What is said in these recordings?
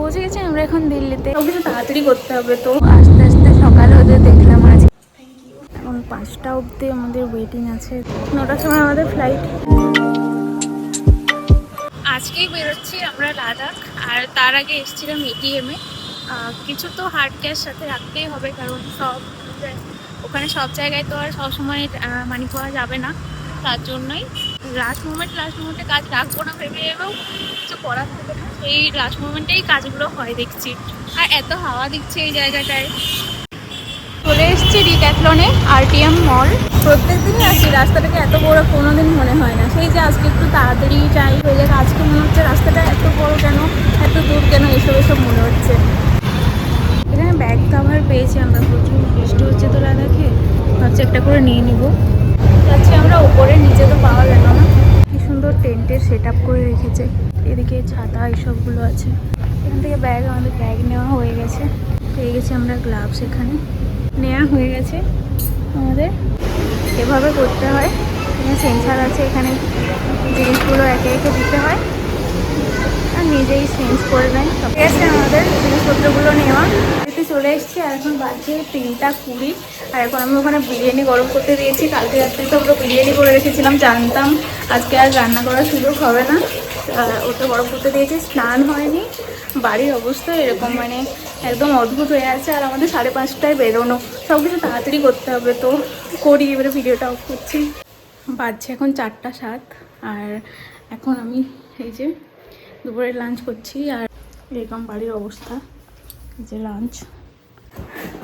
পৌঁছে গেছি আমরা এখন দিল্লিতে। কিছু তাড়াতাড়ি করতে হবে, তো আস্তে আস্তে সকাল হতে দেখলাম আজ এখন 5টা অবধি আমাদের ওয়েটিং আছে। 9টার সময় আমাদের ফ্লাইট। আজকেই বেরোচ্ছি আমরা লাদাখ, আর তার আগে এসেছিলাম এটিএমে। কিছু তো হার্ড ক্যাশ সাথে রাখতেই হবে, কারণ ওখানে সব জায়গায় তো আর সবসময় মানি পাওয়া যাবে না। তার জন্যই লাস্ট মোমেন্টে কাজ রাখবো না ভেবে এলেও কিছু করার থাকে না, সেই লাস্ট মোমেন্টেই কাজগুলো হয় দেখছি। আর এত হাওয়া দিচ্ছে এই জায়গাটায়। চলে এসেছি ডিক্যাথলনে, আরটিএম মল। প্রত্যেক দিনই আসি, রাস্তাটাকে এত বড় কোনোদিন মনে হয় না। সেই যে আজকে একটু তাড়াতাড়ি চাই হয়ে যাক, আজকে মনে হচ্ছে রাস্তাটা এত বড় কেন, এত দূর কেন, এসব মনে হচ্ছে। এখানে ব্যাগ কভার পেয়েছি আমরা, প্রচুর বৃষ্টি হচ্ছে তো লাদাখে, ভাবছি একটা করে নিয়ে নিব। যাচ্ছি আমরা উপরে, নিচে তো পাওয়া গেল না। কি সুন্দর টেন্টের সেট আপ করে রেখেছে, এদিকে ছাতা এইসবগুলো আছে। এখান থেকে আমাদের ব্যাগ নেওয়া হয়ে গেছে, পেয়ে গেছি আমরা গ্লাভস, এখানে নেওয়া হয়ে গেছে আমাদের। এভাবে করতে হয়, এখানে সেন্সার আছে, এখানে জিনিসগুলো একে একে দিতে হয় আর নিজেই চেঞ্জ করে নেয়। ঠিক আছে, আমাদের জিনিসপত্রগুলো নেওয়া চলে এসেছি। আর এখন বাজে 3টা 20, আর এখন আমি ওখানে বিরিয়ানি গরম করতে দিয়েছি। কালকে রাত্রে তো আমরা বিরিয়ানি করে রেখেছিলাম, জানতাম আজকে আর রান্না করার সুযোগ হবে না। ওটা গরম করতে দিয়েছি, স্নান হয়নি। বাড়ির অবস্থা এরকম, মানে একদম অদ্ভুত হয়ে আছে। আর আমাদের 5:30টায় বেরোনো, সব কিছু তাড়াতাড়ি করতে হবে, তো করি। এবারে ভিডিওটা অফ করছি। বাজছে এখন 4টা 7, আর এখন আমি এই যে দুপুরে লাঞ্চ করছি। আর এরকম বাড়ির অবস্থা, যে লাঞ্চ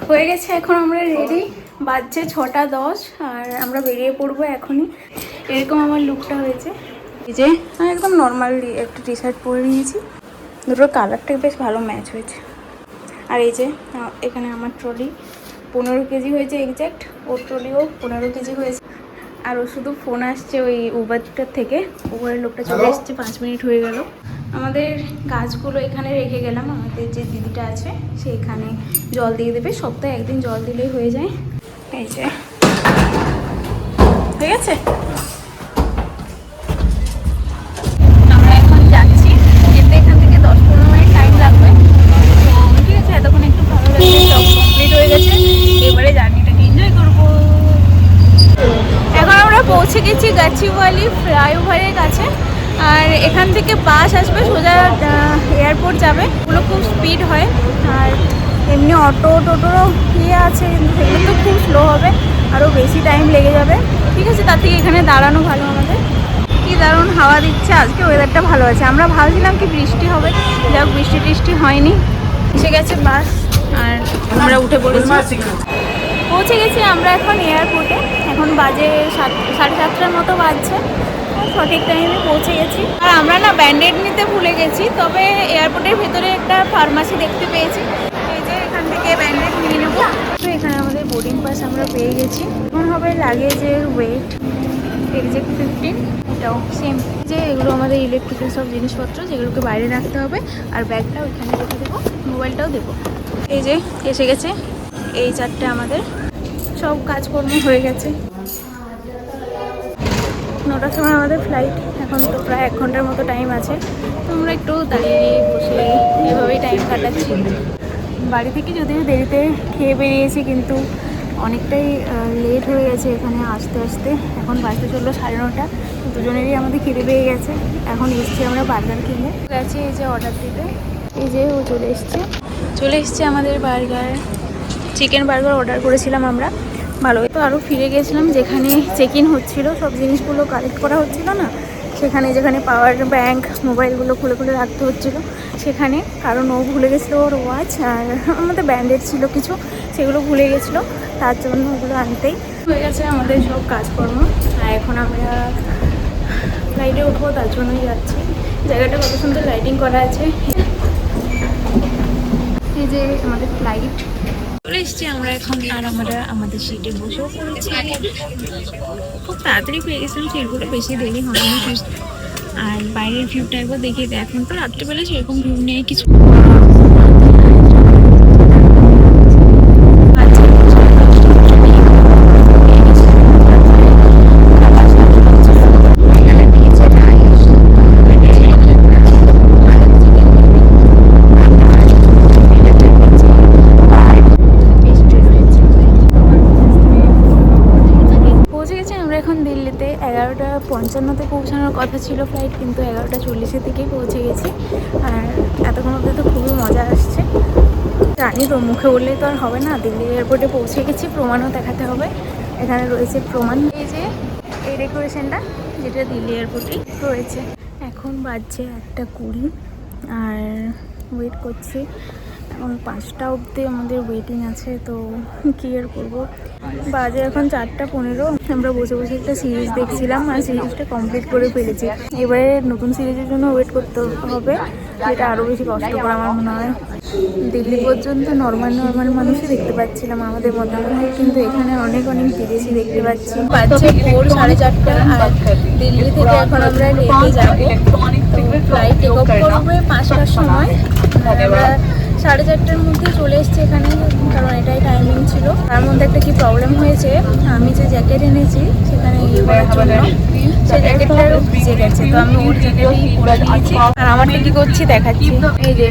হয়ে গেছে। এখন আমরা রেডি, বাজছে 6টা 10, আর আমরা বেরিয়ে পড়বো এখনই। এরকম আমার লুকটা হয়েছে, এই যে একদম নর্মাল একটা টি শার্ট পরে নিয়েছি, দুটোর কালারটা বেশ ভালো ম্যাচ হয়েছে। আর এই যে এখানে আমার ট্রলি 15 কেজি হয়েছে এক্স্যাক্ট, ওর ট্রলিও 15 কেজি হয়েছে। আর ও শুধু ফোন আসছে ওই উবারটার থেকে, উবারের লোকটা চলে এসছে, 5 মিনিট হয়ে গেল। আমাদের গাছগুলো এখানে রেখে গেলাম, আমাদের যে দিদিটা আছে সে এখানে জল দিয়ে দেবে, সপ্তাহে একদিন জল দিলেই হয়ে যায়। এই যে হয়ে গেছে। আমরা এখন যাচ্ছি, যেতে এখান থেকে 10-15 মিনিট টাইম লাগবে। তো ঠিক আছে, এতক্ষণ একটু ভালো লাগছে, সব কমপ্লিট হয়ে গেছে। এবারে জার্নিটাকে এনজয় করবো। এখন আমরা পৌঁছে গেছি গাছিওয়ালি ফ্লাইওভারের কাছে, আর এখান থেকে বাস আসবে সোজা এয়ারপোর্ট যাবে। ওগুলো খুব স্পিড হয়, আর এমনি টোটোরও আছে, কিন্তু সেগুলো তো খুব স্লো হবে, আরও বেশি টাইম লেগে যাবে। ঠিক আছে, তার থেকে এখানে দাঁড়ানো ভালো আমাদের। কি দারুণ হাওয়া দিচ্ছে, আজকে ওয়েদারটা ভালো আছে। আমরা ভাবছিলাম কি বৃষ্টি হবে, যাক বৃষ্টি টিষ্টি হয়নি। এসে গেছে বাস, আর আমরা উঠে পড়েছি, পৌঁছে গেছি আমরা এখন এয়ারপোর্টে। এখন বাজে 7:30টার মতো বাজছে, সঠিক টাইমে পৌঁছে গেছি। আর আমরা না ব্যান্ডেড নিতে ভুলে গেছি, তবে এয়ারপোর্টের ভেতরে একটা ফার্মাসি দেখতে পেয়েছি, এই যে এখান থেকে ব্যান্ডেড নিয়ে নেবো। তো এখানে আমাদের বোর্ডিং পাস আমরা পেয়ে গেছি। এখন হবে লাগেজের ওয়েট এক্সাক্ট 15, এটাও সেম। যে এগুলো আমাদের ইলেকট্রিক্যাল সব জিনিসপত্র, যেগুলোকে বাইরে রাখতে হবে। আর ব্যাগটাও এখানে রেখে দেবো, মোবাইলটাও দেবো। এই যে এসে গেছে এই 4টে, আমাদের সব কাজকর্ম হয়ে গেছে। 9টার সময় আমাদের ফ্লাইট, এখন তো প্রায় 1 ঘন্টার মতো টাইম আছে। তো আমরা একটু দাঁড়িয়ে বসে এভাবেই টাইম কাটাচ্ছি। বাড়ি থেকে যদিও দেরিতে খেয়ে বেরিয়েছি, কিন্তু অনেকটাই লেট হয়ে গেছে এখানে আসতে আসতে। এখন বাসতে চললো 9:30, দুজনেরই আমাদের খিদে পেয়ে গেছে। এখন এসছি আমরা বার্গার কিনে গেছি, এই যে অর্ডার দিতে। এই যে ও চলে এসছে আমাদের বার্গার, চিকেন বার্গার অর্ডার করেছিলাম আমরা। ভালো তো, আরও ফিরে গেছিলাম যেখানে চেক ইন হচ্ছিলো, সব জিনিসগুলো কালেক্ট করা হচ্ছিলো না, সেখানে যেখানে পাওয়ার ব্যাঙ্ক মোবাইলগুলো খুলে রাখতে হচ্ছিলো সেখানে। কারণ ও ভুলে গেছিলো ওর ওয়াচ, আর আমাদের ব্যান্ডেড ছিল কিছু, সেগুলো ভুলে গেছিলো, তার জন্য ওগুলো আনতেই হয়ে গেছে আমাদের সব কাজকর্ম। আর এখন আমরা ফ্লাইটে উঠবো, তার জন্যই যাচ্ছি। জায়গাটা কত সুন্দর লাইটিং করা আছে। এই যে আমাদের ফ্লাইট চলে এসছি আমরা এখন, আর আমরা আমাদের সিটে বসেও পড়েছি। খুব তাড়াতাড়ি পেয়ে গেছিলাম সিটগুলো, বেশি দেরি হয়নি। আর বাইরের ভিউটা একবার দেখিয়ে দেয়। এখন তো রাত্রেবেলা সেরকম ভিউ নেই কিছু। 11:30 ছিল ফ্লাইট, কিন্তু 11:40 থেকেই পৌঁছে গেছি। আর এতক্ষণ অব্দি তো খুবই মজা আসছে। জানি তো, মুখে বললেই তো আর হবে না। দিল্লি এয়ারপোর্টে পৌঁছে গেছি, প্রমাণও দেখাতে হবে। এখানে রয়েছে প্রমাণ, এই যে এই ডেকোরেশনটা, যেটা দিল্লি এয়ারপোর্টেই রয়েছে। এখন বাজছে 1:20 আর ওয়েট করছি। এখন 5টা অবধি আমাদের ওয়েটিং আছে, তো কী আর করবো। বাজে এখন 4:15। আমরা বসে বসে একটা সিরিজ দেখছিলাম আর সিরিজটা কমপ্লিট করে ফেলেছি। এবারে নতুন সিরিজের জন্য ওয়েট করতে হবে, যেটা আরও বেশি কষ্টকর আমার মনে হয়। দিল্লি পর্যন্ত নর্মাল মানুষই দেখতে পাচ্ছিলাম আমাদের মতো, কিন্তু এখানে অনেক বিদেশি দেখতে পাচ্ছি। বাজছে ভোর 4:30 আর দিল্লি থেকে এখন আমরা লেটে যাবো। তো ফ্লাইট টেক অফ করবে 5টার সময়। আমরা 4:30টার মধ্যে চলে এসেছি এখানে, কারণ এটাই টাইমিং ছিল। তার মধ্যে একটা কি প্রবলেম হয়েছে, আমি যে জ্যাকেট এনেছি সেখানে ইয়ে করার জন্য, সেই জ্যাকেটটারও ভিজে গেছে, তো আমি ওর জ্যাকেটই পরে নিয়েছি। আর আমারটা কি করছি দেখাচ্ছি। এই যে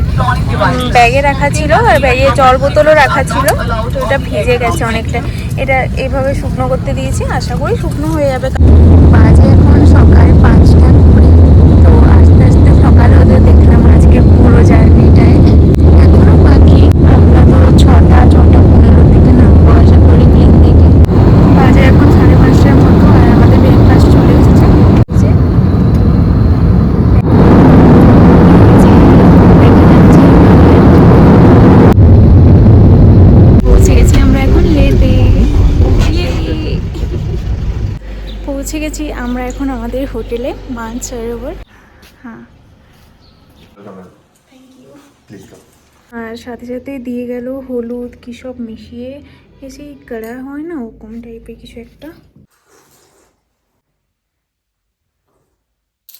ব্যাগে রাখা ছিল আর ব্যাগে জল বোতলও রাখা ছিল, তো এটা ভিজে গেছে অনেকটা। এটা এইভাবে শুকনো করতে দিয়েছি, আশা করি শুকনো হয়ে যাবে। বাজে এখন সকাল 5:20। তো আস্তে আস্তে সকালে ওদের দেখলাম আজকে পুরো জার্নিটায়। এখনো বাকি, আমরা তো 6:15 থেকে নামবো আশা করি প্লেন থেকে। বাজে এখন 5:30টার মতো আর আমাদের ব্রেকফাস্ট চলে এসেছে। পৌঁছে গেছি আমরা এখন লেটে। পৌঁছে গেছি আমরা এখন আমাদের হোটেলে, মান সরোবর। হ্যাঁ, আর সাথে সাথে দিয়ে গেল হলুদ কি সব মিশিয়ে, এসে কড়া হয় না ওরকম টাইপের কিছু একটা।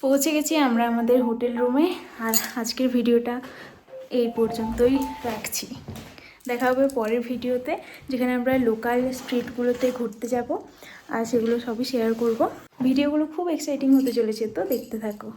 পৌঁছে গেছি আমরা আমাদের হোটেল রুমে। আর আজকের ভিডিওটা এই পর্যন্তই রাখছি। দেখা হবে পরের ভিডিওতে, যেখানে আমরা লোকাল স্ট্রিটগুলোতে ঘুরতে যাব আর সেগুলো সবই শেয়ার করব। ভিডিওগুলো খুব এক্সাইটিং হতে চলেছে, তো দেখতে থাকো।